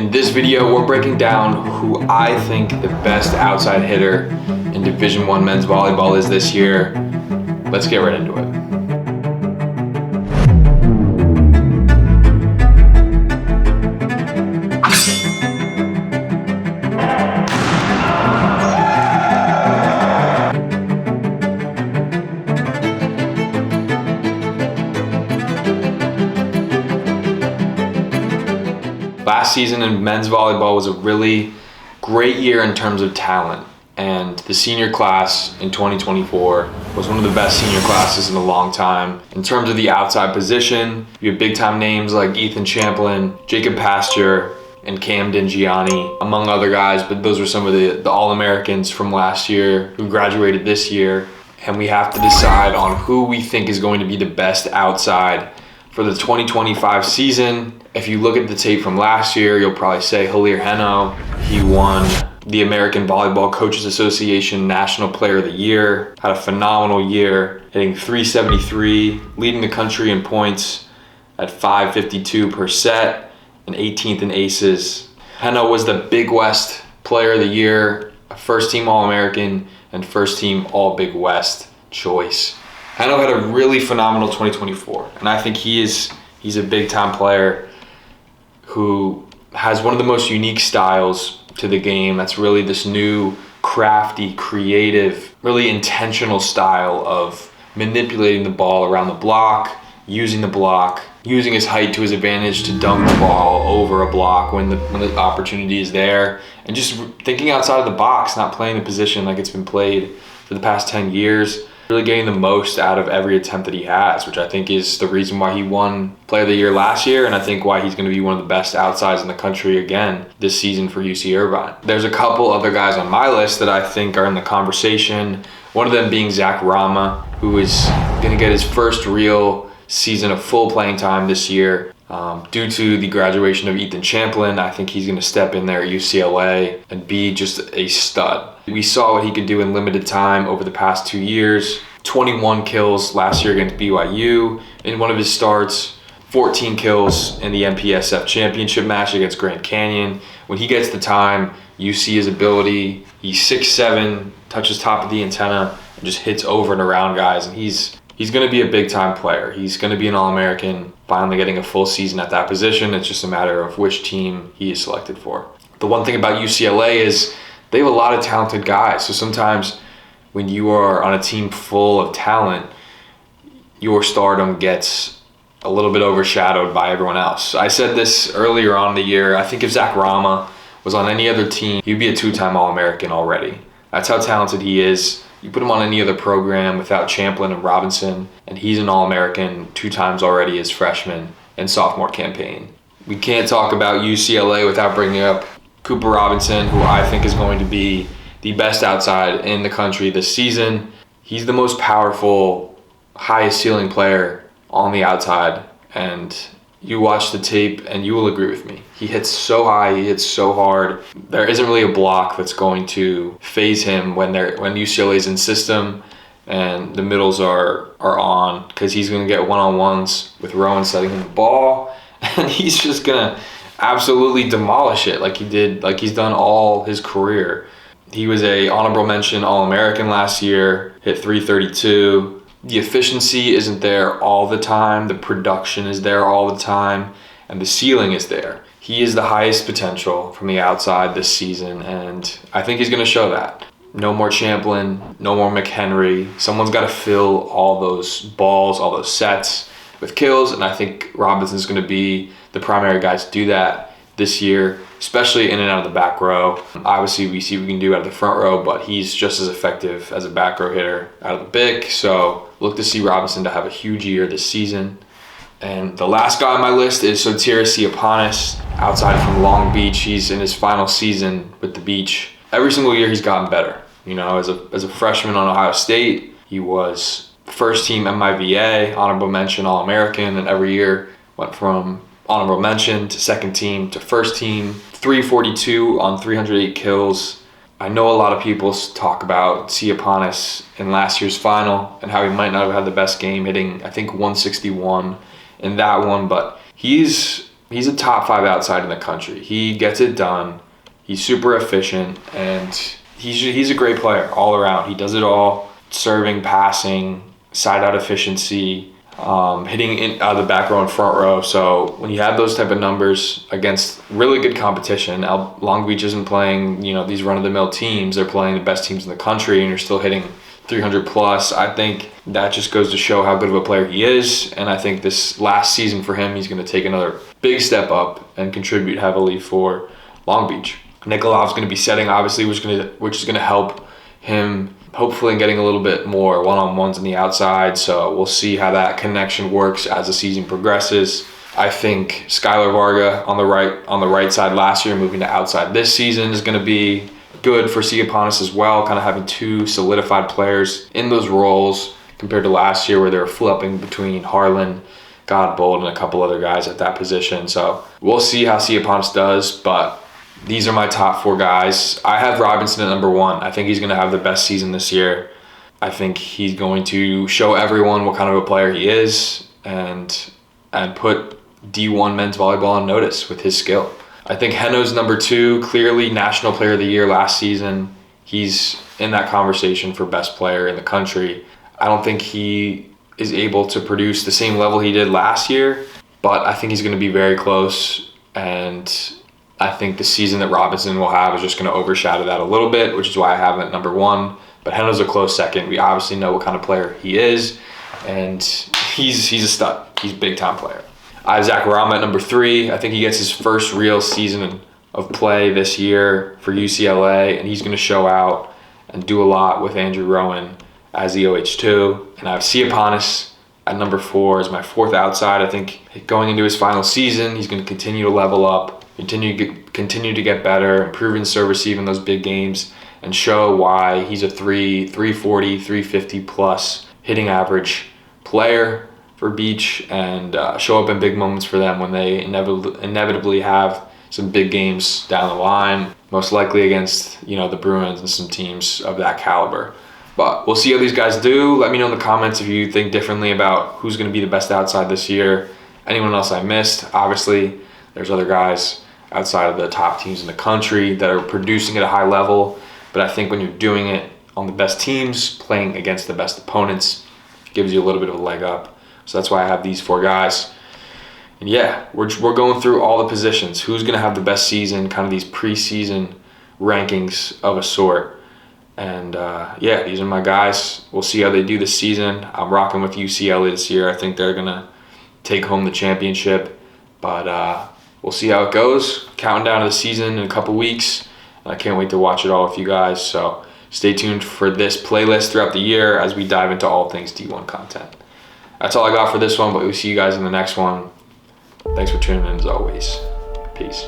In this video, we're breaking down who I think the best outside hitter in Division I men's volleyball is this year. Let's get right into it. Last season in men's volleyball was a really great year in terms of talent, and the senior class in 2024 was one of the best senior classes in a long time. In terms of the outside position, you have big time names like Champlin, Jacob Pasteur, and Gianni, among other guys, but those were some of the All-Americans from last year who graduated this year, and we have to decide on who we think is going to be the best outside for the 2025 season. If you look at the tape from last year, you'll probably say Hilir Henno. He won the American Volleyball Coaches Association National Player of the Year, had a phenomenal year, hitting .373, leading the country in points at .552 per set, and 18th in aces. Henno was the Big West Player of the Year, a first-team All-American, and first-team All-Big West choice. Henno had a really phenomenal 2024, and I think he's a big-time player who has one of the most unique styles to the game. That's really this new, crafty, creative, really intentional style of manipulating the ball around the block, using his height to his advantage to dunk the ball over a block when the opportunity is there, and just thinking outside of the box, not playing the position like it's been played for the past 10 years. Really getting the most out of every attempt that he has, which I think is the reason why he won Player of the Year last year, and I think why he's going to be one of the best outsides in the country again this season for UC Irvine. There's a couple other guys on my list that I think are in the conversation, one of them being Rama, who is going to get his first real season of full playing time this year. Due to the graduation of Champlin, I think he's going to step in there at UCLA and be just a stud. We saw what he could do in limited time over the past 2 years. 21 kills last year against BYU in one of his starts, 14 kills in the MPSF championship match against Grand Canyon. When he gets the time, you see his ability. He's 6'7", touches top of the antenna, and just hits over and around guys, and he's going to be a big-time player. He's going to be an All-American, finally getting a full season at that position. It's just a matter of which team he is selected for. The one thing about UCLA is they have a lot of talented guys. So sometimes when you are on a team full of talent, your stardom gets a little bit overshadowed by everyone else. I said this earlier on in the year. I think if Rama was on any other team, he'd be a two-time All-American already. That's how talented he is. You put him on any other program without Champlin and Robinson, and he's an All-American 2 times already his freshman and sophomore campaign. We can't talk about UCLA without bringing up Cooper Robinson, who I think is going to be the best outside in the country this season. He's the most powerful, highest ceiling player on the outside, and you watch the tape and you will agree with me. He hits so high, he hits so hard. There isn't really a block that's going to phase him when UCLA's in system and the middles are on, because he's going to get one-on-ones with Rowan setting him the ball, and he's just going to absolutely demolish it like he's done all his career. He was a honorable mention All-American last year, hit .332. The efficiency isn't there all the time, the production is there all the time, and the ceiling is there. He is the highest potential from the outside this season, and I think he's going to show that. No more Champlin, no more McHenry. Someone's got to fill all those balls, all those sets with kills, and I think Robinson's going to be the primary guy to do that this year, especially in and out of the back row. Obviously, we see what we can do out of the front row, but he's just as effective as a back row hitter out of the BIC, so look to see Robinson to have a huge year this season. And the last guy on my list is Sotiris Siapanis, outside from Long Beach. He's in his final season with the Beach. Every single year he's gotten better. You know, as a freshman on Ohio State, he was first team MIVA, honorable mention All-American, and every year went from honorable mention to second team to first team. 342 on 308 kills. I know a lot of people talk about Siapanis in last year's final and how he might not have had the best game, hitting I think 161 in that one, but he's he's a top 5 outside in the country. He gets it done. He's super efficient, and he's a great player all around. He does it all: serving, passing, side out efficiency, hitting in out of the back row and front row. So when you have those type of numbers against really good competition, Long Beach isn't playing, these run-of-the-mill teams. They're playing the best teams in the country, and you're still hitting 300 plus. I think that just goes to show how good of a player he is. And I think this last season for him, he's going to take another big step up and contribute heavily for Long Beach. Nikolov's going to be setting, obviously, which is going to help him hopefully in getting a little bit more one-on-ones on the outside. So we'll see how that connection works as the season progresses. I think Skylar Varga on the right side last year, moving to outside this season, is going to be good for Siapanis as well, kind of having 2 solidified players in those roles compared to last year where they were flipping between Harlan, Godbold, and a couple other guys at that position. So we'll see how Siapanis does, but these are my top 4 guys. I have Robinson at number 1. I think he's going to have the best season this year. I think he's going to show everyone what kind of a player he is and put D1 men's volleyball on notice with his skill. I think Henno's number 2, clearly National Player of the Year last season. He's in that conversation for best player in the country. I don't think he is able to produce the same level he did last year, but I think he's going to be very close, and I think the season that Robinson will have is just going to overshadow that a little bit, which is why I have him at number 1. But Henno's a close second. We obviously know what kind of player he is, and he's a stud. He's a big-time player. I have Zach Rama at number 3. I think he gets his first real season of play this year for UCLA, and he's going to show out and do a lot with Andrew Rowan as the OH2. And I have Siapanis at number 4 as my 4th outside. I think going into his final season, he's going to continue to level up, continue to get better, improve in service even those big games, and show why he's a 340, 350 plus hitting average player for Beach, and show up in big moments for them when they inevitably have some big games down the line, most likely against the Bruins and some teams of that caliber. But we'll see how these guys do. Let me know in the comments if you think differently about who's going to be the best outside this year. Anyone else I missed? Obviously, there's other guys outside of the top teams in the country that are producing at a high level. But I think when you're doing it on the best teams, playing against the best opponents, it gives you a little bit of a leg up. So that's why I have these 4 guys. And yeah, we're going through all the positions. Who's going to have the best season, kind of these preseason rankings of a sort. And yeah, these are my guys. We'll see how they do this season. I'm rocking with UCLA this year. I think they're going to take home the championship. But we'll see how it goes. Counting down to the season in a couple weeks. And I can't wait to watch it all with you guys. So stay tuned for this playlist throughout the year as we dive into all things D1 content. That's all I got for this one, but we'll see you guys in the next one. Thanks for tuning in as always. Peace.